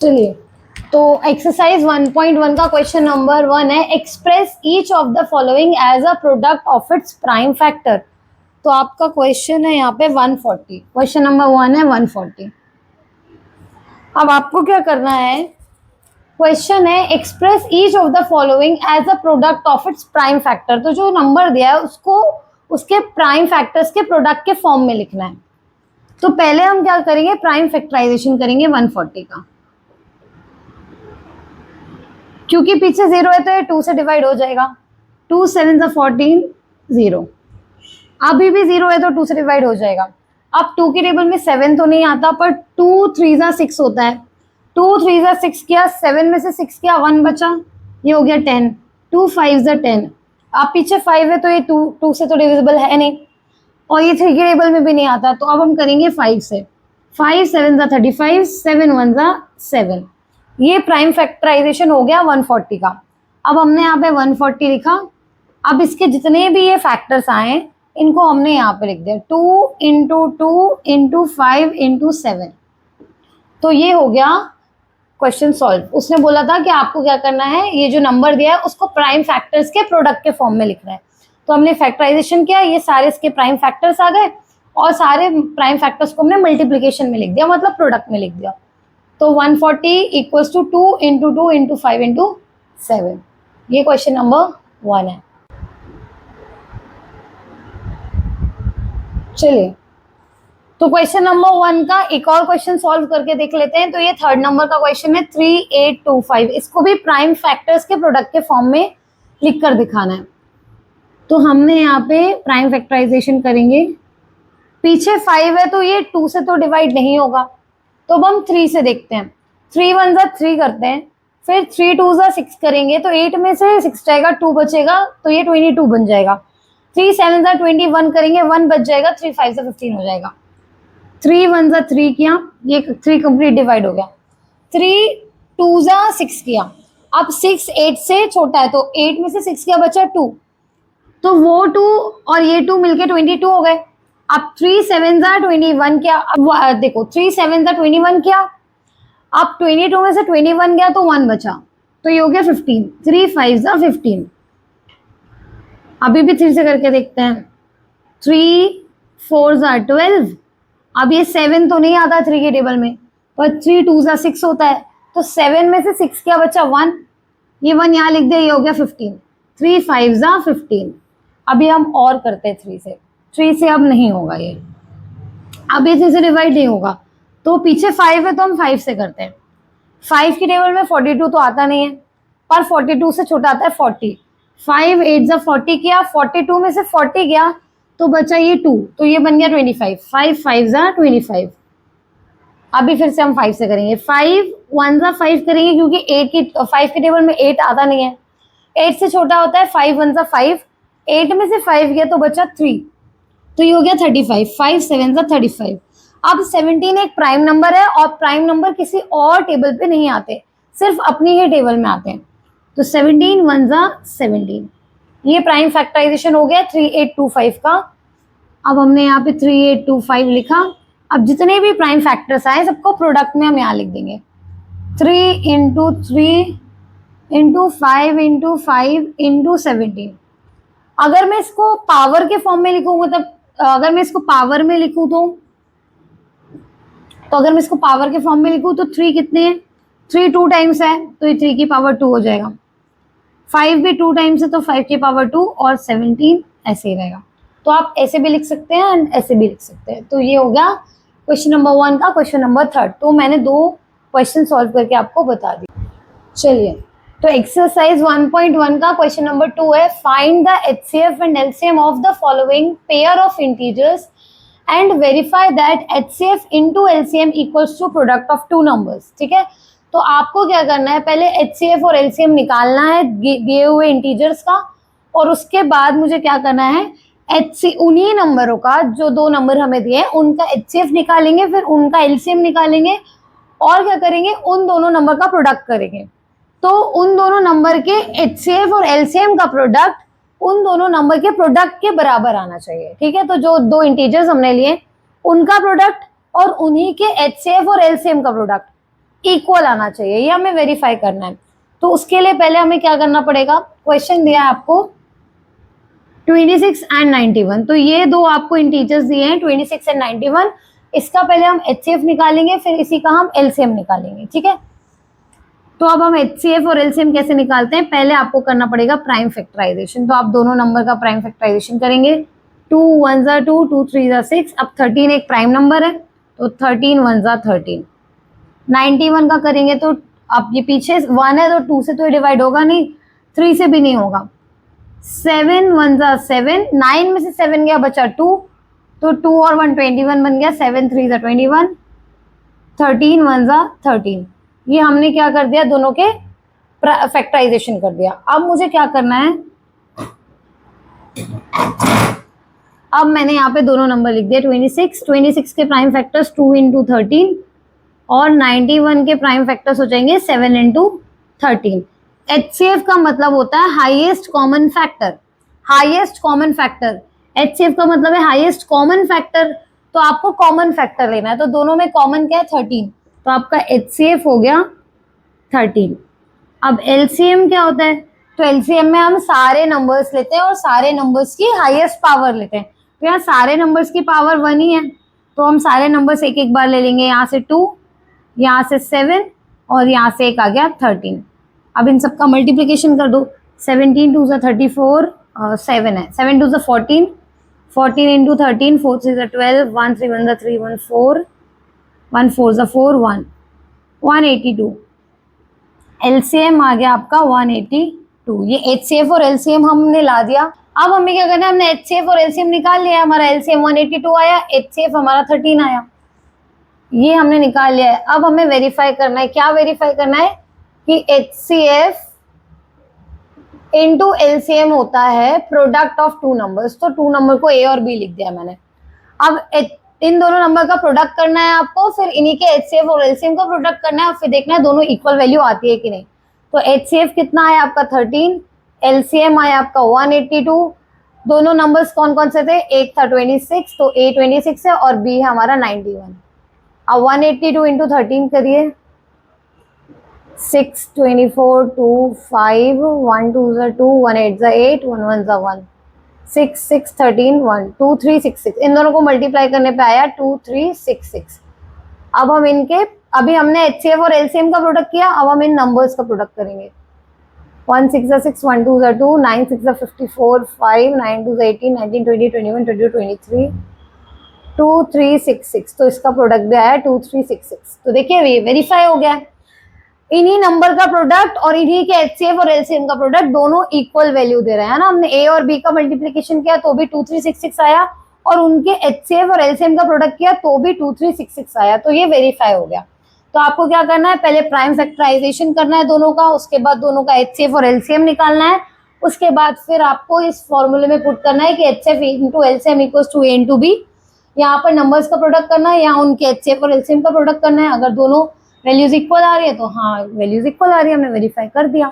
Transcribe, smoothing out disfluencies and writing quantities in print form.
चलिए, तो एक्सरसाइज 1.1 का क्वेश्चन नंबर 1 है, express each of the following as a product of its prime factor. तो आपका क्वेश्चन है यहाँ पे 140, क्वेश्चन नंबर 1 है 140। अब आपको क्या करना है, क्वेश्चन है express each of the following as a product of its prime factor. तो जो नंबर दिया है उसको उसके प्राइम फैक्टर्स के प्रोडक्ट के फॉर्म में लिखना है। तो पहले हम क्या करेंगे, प्राइम फैक्टराइजेशन करेंगे 140 का, क्योंकि पीछे 0 है तो ये 2 से डिवाइड हो जाएगा। 2 7 14 0, अभी भी 0 है तो 2 से डिवाइड हो जाएगा। अब 2 की टेबल में 7 तो नहीं आता, पर 2 3 6 होता है। 2 3 6 किया, 7 में से 6 किया, 1 बचा, ये हो गया 10। 2 5 10। अब पीछे 5 है तो ये 2 से तो डिविजिबल है नहीं, और ये 3 की टेबल में भी नहीं आता। तो अब हम करेंगे 5 से। 5 7 35, 7 1 7। ये प्राइम फैक्टराइजेशन हो गया 140 का। अब हमने यहाँ पे 140 लिखा। अब इसके जितने भी ये फैक्टर्स आए इनको हमने यहाँ पे लिख दिया, 2 इंटू 2 इंटू 5 इंटू 7। तो ये हो गया क्वेश्चन सॉल्व। उसने बोला था कि आपको क्या करना है, ये जो नंबर दिया है उसको प्राइम फैक्टर्स के प्रोडक्ट के फॉर्म में लिखना है। तो हमने फैक्टराइजेशन किया, ये सारे इसके प्राइम फैक्टर्स आ गए और सारे प्राइम फैक्टर्स को हमने मल्टीप्लीकेशन में लिख दिया, मतलब प्रोडक्ट में लिख दिया। तो 140 equals to 2 into 2 into 5 into 7। ये क्वेश्चन नंबर 1 है। चलिए, तो क्वेश्चन नंबर 1 का एक और क्वेश्चन सॉल्व करके देख लेते हैं। तो ये थर्ड नंबर का क्वेश्चन है 3825। इसको भी प्राइम फैक्टर्स के प्रोडक्ट के फॉर्म में लिख कर दिखाना है। तो हमने यहाँ पे प्राइम फैक्टराइजेशन करेंगे। पीछे 5 है तो ये 2 से तो डिवाइड नहीं होगा, तो अब हम 3 से देखते हैं। 3 1 3 करते हैं, फिर 3 2 6 करेंगे तो 8 में से 6 जाएगा, 2 बचेगा तो ये 22 बन जाएगा। 3 7 21 करेंगे, 1 बच जाएगा, 3 5 15 हो जाएगा। 3 1 3 किया, ये 3 कंप्लीट डिवाइड हो गया। 3 2 6 किया, अब 6 8 से छोटा है तो 8 में से 6 क्या बचा, 2, तो वो 2 और ये 2 मिलके 22 हो गए। अब 3 7 21 किया, अब देखो 3 7 21 किया, अब 22 में से 21 गया तो 1 बचा, तो ये हो गया 15। 3 5 15। अभी भी 3 से करके देखते हैं। 3 4 12। अब ये 7 तो नहीं आता 3 के टेबल में, पर 3 2 6 होता है, तो 7 में से 6 क्या बचा, 1, ये 1 यहाँ लिख दिया, ये हो गया 15। 3 5 15। अभी हम और करते हैं 3 से अब नहीं होगा ये, अब ये 3 से डिवाइड नहीं होगा, तो पीछे 5 है तो हम 5 से करते हैं। 5 की टेबल में 42 तो आता नहीं है, पर 42 से छोटा आता है 40। 5 8 40 किया, 42 में से 40 गया तो बचा ये 2, तो ये बन गया 25। 5 5 25। अभी फिर से हम 5 से करेंगे। 5 1 5 करेंगे, क्योंकि 5 की टेबल में 8 आता नहीं है, 8 से छोटा होता है। 5 1 5, 8 में से 5 गया तो बचा 3, तो ये हो गया 35। 5 7 35। अब 17 एक प्राइम नंबर है और प्राइम नंबर किसी और टेबल पे नहीं आते, सिर्फ अपनी ही टेबल में आते हैं। तो 17 1 17, ये प्राइम फैक्टराइजेशन हो गया 3825 का। अब हमने यहाँ पे 3825 लिखा। अब जितने भी प्राइम फैक्टर्स आए सबको प्रोडक्ट में हम यहाँ लिख देंगे। 3 इंटू 3 इंटू 5 इंटू 5 इंटू 17। अगर मैं इसको पावर के फॉर्म में लिखूँ, मतलब अगर मैं इसको पावर में लिखूँ तो अगर मैं इसको पावर के फॉर्म में लिखूँ तो 3 कितने हैं, 3 2 टाइम्स है तो ये 3 की पावर 2 हो जाएगा। 5 भी 2 टाइम्स है तो 5 की पावर 2, और 17 ऐसे ही रहेगा। तो आप ऐसे भी लिख सकते हैं एंड ऐसे भी लिख सकते हैं। तो ये हो गया क्वेश्चन नंबर 1 का क्वेश्चन नंबर 3। तो मैंने 2 क्वेश्चन सॉल्व करके आपको बता दिया। चलिए, तो एक्सरसाइज 1.1 का क्वेश्चन नंबर 2 है, find the HCF and LCM of the following pair of integers and verify that HCF into LCM equals to product of 2 numbers. ठीक है, तो आपको क्या करना है, पहले HCF और LCM निकालना है दिए हुए इंटीजर्स का, और उसके बाद मुझे क्या करना है, उन्हीं नंबरों का, जो 2 नंबर हमें दिए हैं उनका HCF निकालेंगे, फिर उनका LCM निकालेंगे, और क्या करेंगे, उन दोनों नंबर का प्रोडक्ट करेंगे। तो उन दोनों नंबर के HCF और LCM का प्रोडक्ट उन दोनों नंबर के प्रोडक्ट के बराबर आना चाहिए। ठीक है, तो जो 2 इंटीजर्स हमने लिए उनका प्रोडक्ट और उन्हीं के HCF और LCM का प्रोडक्ट, इक्वल आना चाहिए, ये हमें वेरीफाई करना है। तो उसके लिए पहले हमें क्या करना पड़ेगा, क्वेश्चन दिया है आपको 26 एंड 91, तो ये दो आपको इंटीजर्स दिए हैं 26 एंड 91, इसका पहले हम HCF निकालेंगे, फिर इसी का हम LCM निकालेंगे, ठीक है। तो अब हम HCF और LCM कैसे निकालते हैं, पहले आपको करना पड़ेगा प्राइम फैक्टराइजेशन। तो आप दोनों नंबर का प्राइम फैक्टराइजेशन करेंगे, 2 1 जा 2, 2 3 जा 6, अब 13 एक प्राइम नंबर है तो 13 1 जा 13। 91 का करेंगे तो अब ये पीछे 1 है तो 2 से तो ये डिवाइड होगा नहीं, 3 से भी नहीं होगा। 7 1 जा 7, 9 में से 7 गया बचा 2, तो 2 और 1 21 बन गया, 7 3 जा 21, 13 1 जा 13। ये हमने क्या कर दिया, दोनों के फैक्टराइजेशन कर दिया। अब मुझे क्या करना है, अब मैंने यहाँ पे दोनों नंबर लिख दिया, 26 के प्राइम फैक्टर्स 2 इंटू 13 और 91 के प्राइम फैक्टर्स हो जाएंगे 7 इंटू 13। HCF का मतलब होता है highest common factor, highest common factor, HCF का मतलब है हाईएस्ट कॉमन फैक्टर, तो आपको कॉमन फैक्टर लेना है, तो दोनों में कॉमन क्या है 13, तो आपका HCF हो गया 13। अब LCM क्या होता है, तो LCM में हम सारे नंबर्स लेते हैं और सारे नंबर्स की हाईएस्ट पावर लेते हैं, तो यहाँ सारे नंबर्स की पावर 1 ही है, तो हम सारे नंबर्स एक एक बार ले लेंगे, यहाँ से 2, यहाँ से 7 और यहाँ से एक आ गया 13। अब इन सबका मल्टीप्लिकेशन कर दो, 17 2 34, 7 है, 7 2 14, 14 इंटू 13, 4 3 12, 1 3 1 3 1 4, 1 4 4 1, 182। LCM आ गया आपका 182। ये HCF और LCM हमने ला दिया। अब हमें क्या करना है, हमने HCF और LCM निकाल लिया, हमारा LCM 182 आया, HCF हमारा 13 आया, ये हमने निकाल लिया है। अब हमें वेरीफाई करना है, क्या वेरीफाई करना है कि HCF इंटू LCM होता है प्रोडक्ट ऑफ टू नंबर्स, तो टू नंबर को A और B लिख दिया मैंने। अब इन दोनों नंबर का प्रोडक्ट करना है आपको, फिर इन्हीं के HCF और LCM का प्रोडक्ट करना है और फिर देखना है दोनों इक्वल वैल्यू आती है कि नहीं। तो HCF कितना आया आपका 13, LCM आया आपका 182। दोनों नंबर्स कौन कौन से थे, एक था 26, तो A 26 है और B है हमारा 91। अब 182 इंटू 13 करिए, 6 24 2 5, 1 2 2, 1 8 8, 1 1 1, 6 6 13 1 2 3 6 6, इन दोनों को मल्टीप्लाई करने पे आया 2 3 6 6। अब हम इनके, अभी हमने HCF और LCM का प्रोडक्ट किया, अब हम इन नंबर्स का प्रोडक्ट करेंगे। 1 6 6, 1 2 2, 9 6 54, 5 9 2 18, 19 20 21 22 23, 2 3 6 6, तो इसका प्रोडक्ट भी आया 2 3 6 6। तो देखिए ये वेरीफाई हो गया, इन्हीं नंबर का प्रोडक्ट और इन्हीं के HCF और LCM का प्रोडक्ट दोनों इक्वल वैल्यू दे रहे हैं ना। हमने A और B का मल्टीप्लिकेशन किया तो भी 2366 आया और उनके HCF और LCM का प्रोडक्ट किया तो भी 2366 आया, तो ये वेरीफाई हो गया। तो आपको क्या करना है, पहले प्राइम फैक्टराइजेशन करना है दोनों का, उसके बाद दोनों का HCF और LCM निकालना है, उसके बाद फिर आपको इस फॉर्मूले में पुट करना है कि HCF into LCM equals to A into B। यहाँ पर नंबर्स का प्रोडक्ट करना है, यहाँ उनके HCF और LCM का प्रोडक्ट करना है। अगर दोनों वैल्यूज इक्वल आ रही है तो हाँ वैल्यूज इक्वल आ रही है, हमने वेरीफाई कर दिया।